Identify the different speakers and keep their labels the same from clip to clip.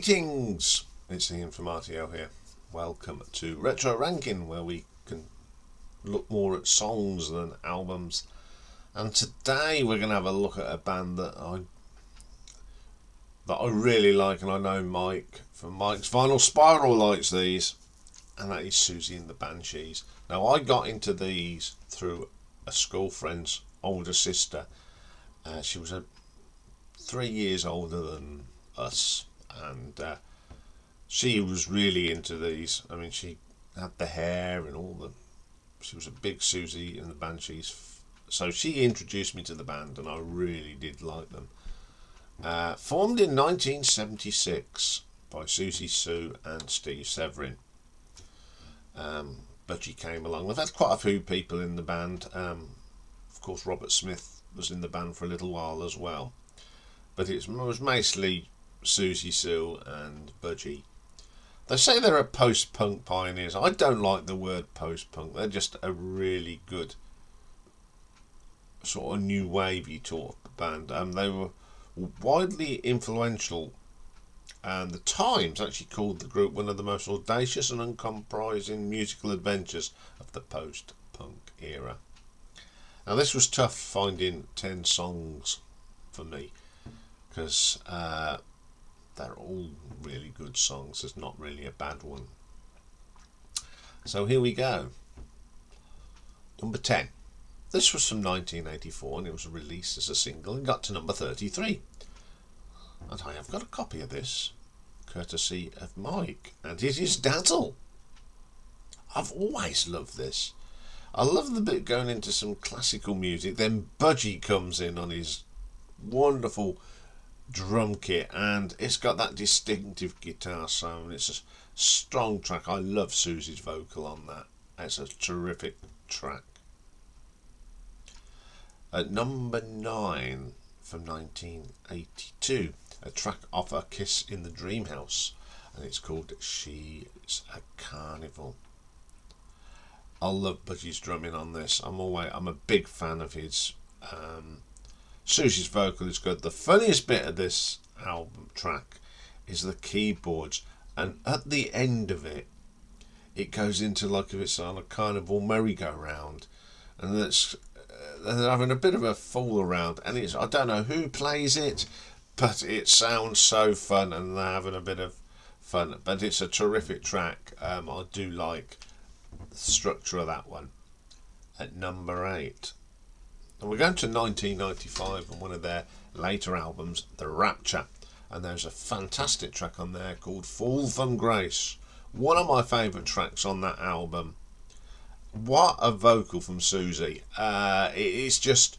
Speaker 1: Greetings, it's Iain from RTO here. Welcome to Retro Ranking, where we can look more at songs than albums. And today we're going to have a look at a band that I really like, and I know Mike from Mike's Vinyl Spiral likes these, and that is Siouxsie and the Banshees. Now, I got into these through a school friend's older sister. She was 3 years older than us, and she was really into these. I mean, she had the hair and all the. She was a big Siouxsie and the Banshees, so she introduced me to the band, and I really did like them. Formed in 1976 by Siouxsie Sue and Steve Severin. Budgie came along. They've had quite a few people in the band. Of course, Robert Smith was in the band for a little while as well, but it was mostly Siouxsie Sue and Budgie. They say they're a post-punk pioneers. I don't like the word post-punk. They're just a really good sort of new wavy talk band. They were widely influential, and the Times actually called the group one of the most audacious and uncompromising musical adventures of the post-punk era. Now, this was tough finding 10 songs for me, because they're all really good songs. There's not really a bad one. So here we go. Number 10. This was from 1984, and it was released as a single and got to number 33. And I have got a copy of this, courtesy of Mike, and it is Dazzle. I've always loved this. I love the bit going into some classical music. Then Budgie comes in on his wonderful drum kit, and it's got that distinctive guitar sound. It's a strong track. I love Siouxsie's vocal on that. It's a terrific track. At number 9 from 1982, a track off A Kiss in the Dream House, and it's called She's a Carnival. I love Budgie's drumming on this. I'm a big fan of his. Siouxsie's vocal is good. The funniest bit of this album track is the keyboards, and at the end of it, it goes into like if it's on a carnival merry-go-round, and they're having a bit of a fool around, and I don't know who plays it, but it sounds so fun, and they're having a bit of fun. But it's a terrific track. I do like the structure of that one. At number 8. And we're going to 1995 and one of their later albums, The Rapture, and there's a fantastic track on there called Fall from Grace. One of my favourite tracks on that album. What a vocal from Siouxsie. It's just,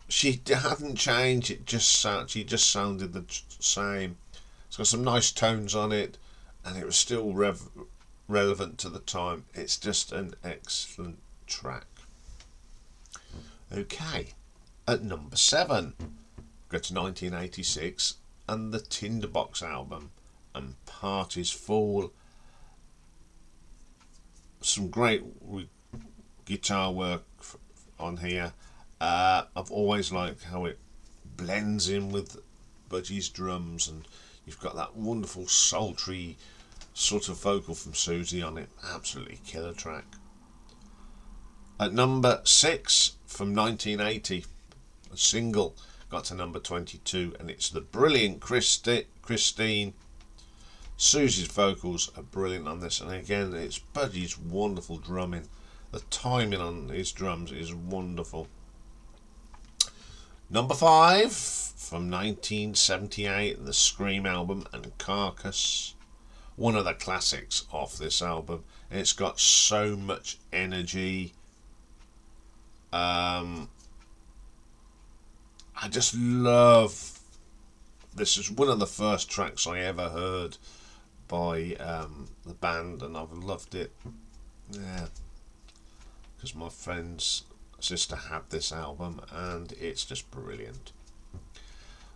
Speaker 1: she hadn't changed. She just sounded the same. It's got some nice tones on it, and it was still relevant to the time. It's just an excellent track. Okay, at number 7, go to 1986 and the Tinderbox album and Parties Fall. Some great guitar work on here. I've always liked how it blends in with Budgie's drums, and you've got that wonderful sultry sort of vocal from Siouxsie on it. Absolutely killer track. At number 6 from 1980, a single got to number 22, and it's the brilliant Christine. Siouxsie's vocals are brilliant on this, and again it's Budgie's wonderful drumming. The timing on his drums is wonderful. Number 5 from 1978, the Scream album and Carcass. One of the classics off this album. It's got so much energy. I just love this. Is one of the first tracks I ever heard by the band, and I've loved it. Yeah, because my friend's sister had this album, and it's just brilliant.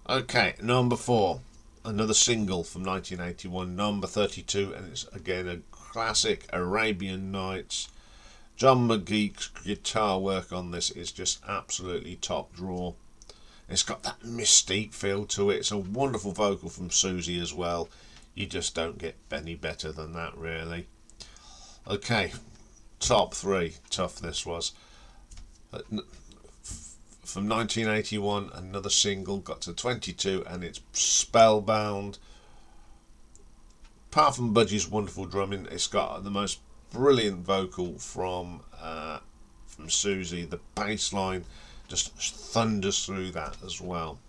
Speaker 1: Okay, number 4, another single from 1981, number 32, and it's again a classic, Arabian Nights. John McGee's guitar work on this is just absolutely top drawer. It's got that mystique feel to it. It's a wonderful vocal from Siouxsie as well. You just don't get any better than that, really. Okay, top three. Tough this was. From 1981, another single, got to 22, and it's Spellbound. Apart from Budgie's wonderful drumming, it's got the most brilliant vocal from Siouxsie. The bass line just thunders through that as well.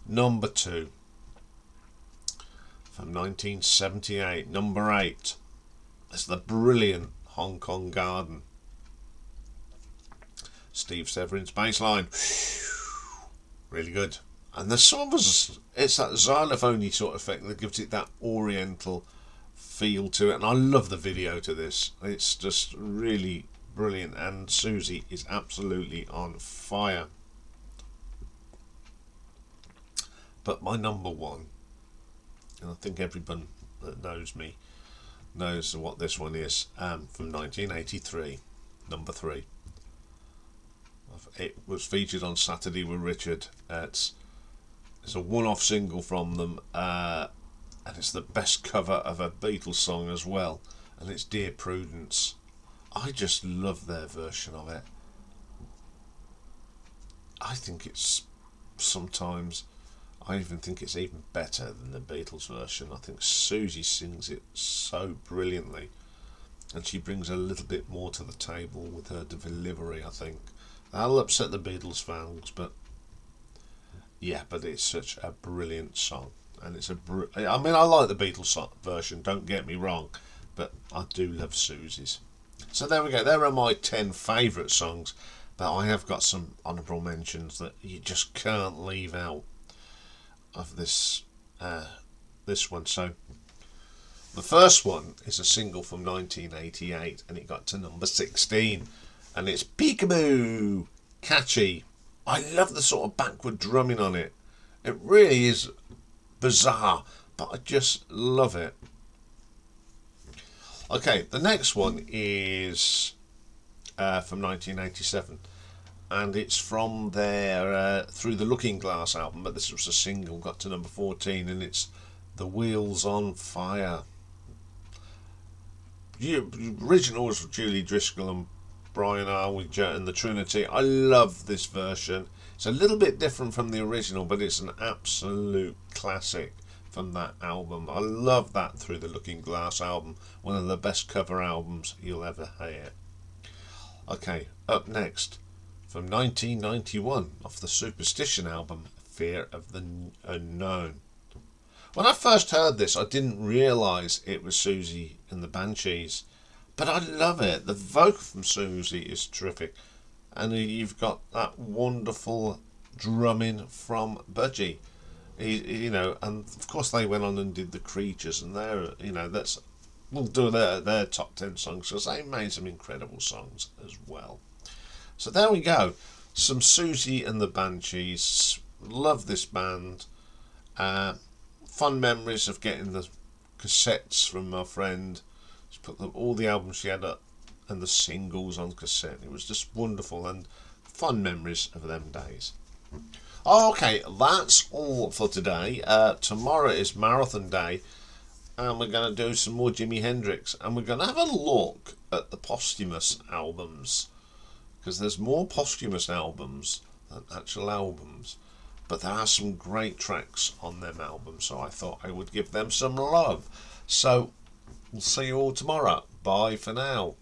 Speaker 1: Number 2, from 1978, number 8. It's the brilliant Hong Kong Garden. Steve Severin's bass line, really good. And the song was, it's that xylophone-y sort of effect that gives it that oriental feel to it. And I love the video to this. It's just really brilliant. And Siouxsie is absolutely on fire. But my number one, and I think everyone that knows me knows what this one is, from 1983, number 3. It was featured on Saturday with Richard. It's a one-off single from them, and it's the best cover of a Beatles song as well, and it's Dear Prudence. I just love their version of it. I think it's sometimes, I even think it's even better than the Beatles version. I think Siouxsie sings it so brilliantly, and she brings a little bit more to the table with her delivery, I think. That'll upset the Beatles fans, but yeah, but it's such a brilliant song, and it's I mean, I like the Beatles version, don't get me wrong, but I do love Siouxsie's. So there we go. There are my 10 favourite songs, but I have got some honourable mentions that you just can't leave out of this one. So the first one is a single from 1988, and it got to number 16. And it's Peekaboo, catchy. I love the sort of backward drumming on it. It really is bizarre, but I just love it. Okay, the next one is from 1987, and it's from their Through the Looking Glass album, but this was a single, got to number 14, and it's The Wheels on Fire. The original was Julie Driscoll and Brian Arwidge and the Trinity. I love this version. It's a little bit different from the original, but it's an absolute classic from that album. I love that Through the Looking Glass album. One of the best cover albums you'll ever hear. Okay, up next, from 1991, off the Superstition album, Fear of the Unknown. When I first heard this, I didn't realise it was Siouxsie and the Banshees. But I love it. The vocal from Siouxsie is terrific. And you've got that wonderful drumming from Budgie. And of course they went on and did The Creatures, and we'll do their top 10 songs, because they made some incredible songs as well. So there we go. Some Siouxsie and the Banshees. Love this band. Fun memories of getting the cassettes from my friend. Put all the albums she had up and the singles on cassette. It was just wonderful and fun memories of them days. Okay, that's all for today. Tomorrow is Marathon Day, and we're going to do some more Jimi Hendrix, and we're going to have a look at the posthumous albums, because there's more posthumous albums than actual albums, but there are some great tracks on them albums, so I thought I would give them some love. So we'll see you all tomorrow. Bye for now.